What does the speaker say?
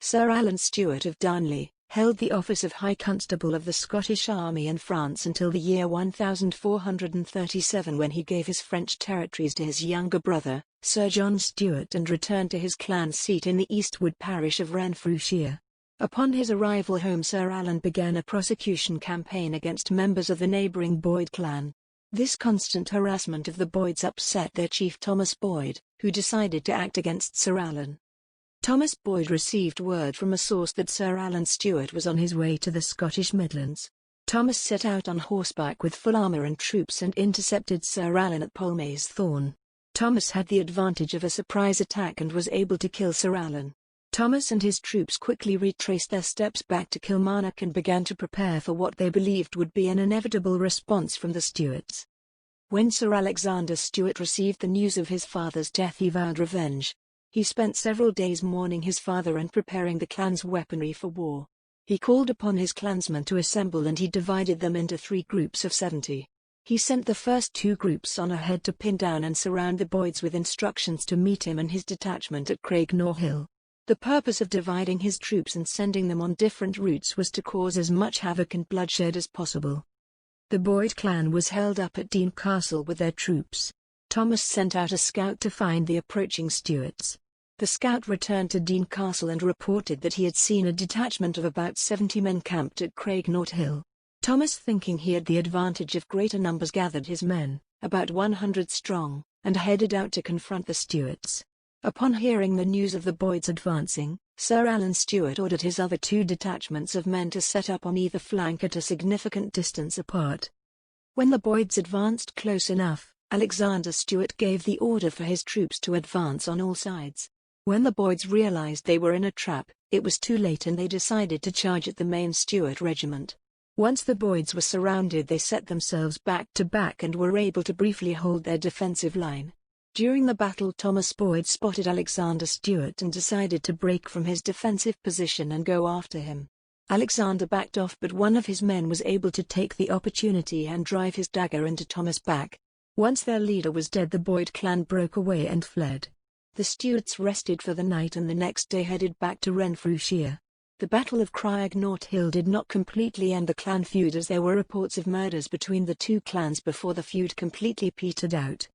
Sir Alan Stewart of Darnley, held the office of High Constable of the Scottish Army in France until the year 1437, when he gave his French territories to his younger brother, Sir John Stewart, and returned to his clan seat in the Eastwood parish of Renfrewshire. Upon his arrival home, Sir Alan began a prosecution campaign against members of the neighbouring Boyd clan. This constant harassment of the Boyds upset their chief Thomas Boyd, who decided to act against Sir Alan. Thomas Boyd received word from a source that Sir Alan Stewart was on his way to the Scottish Midlands. Thomas set out on horseback with full armour and troops and intercepted Sir Alan at Polmaise Thorn. Thomas had the advantage of a surprise attack and was able to kill Sir Alan. Thomas and his troops quickly retraced their steps back to Kilmarnock and began to prepare for what they believed would be an inevitable response from the Stewarts. When Sir Alexander Stewart received the news of his father's death, he vowed revenge. He spent several days mourning his father and preparing the clan's weaponry for war. He called upon his clansmen to assemble, and he divided them into 3 groups of 70. He sent the first 2 groups on ahead to pin down and surround the Boyds, with instructions to meet him and his detachment at Craignor Hill. The purpose of dividing his troops and sending them on different routes was to cause as much havoc and bloodshed as possible. The Boyd clan was held up at Dean Castle with their troops. Thomas sent out a scout to find the approaching Stewarts. The scout returned to Dean Castle and reported that he had seen a detachment of about 70 men camped at Craignor Hill. Thomas, thinking he had the advantage of greater numbers, gathered his men, about 100 strong, and headed out to confront the Stewarts. Upon hearing the news of the Boyds advancing, Sir Alan Stewart ordered his other 2 detachments of men to set up on either flank at a significant distance apart. When the Boyds advanced close enough, Alexander Stewart gave the order for his troops to advance on all sides. When the Boyds realized they were in a trap, it was too late and they decided to charge at the main Stewart regiment. Once the Boyds were surrounded, they set themselves back to back and were able to briefly hold their defensive line. During the battle, Thomas Boyd spotted Alexander Stewart and decided to break from his defensive position and go after him. Alexander backed off, but one of his men was able to take the opportunity and drive his dagger into Thomas' back. Once their leader was dead, the Boyd clan broke away and fled. The Stewarts rested for the night and the next day headed back to Renfrewshire. The Battle of Craignor Hill did not completely end the clan feud, as there were reports of murders between the 2 clans before the feud completely petered out.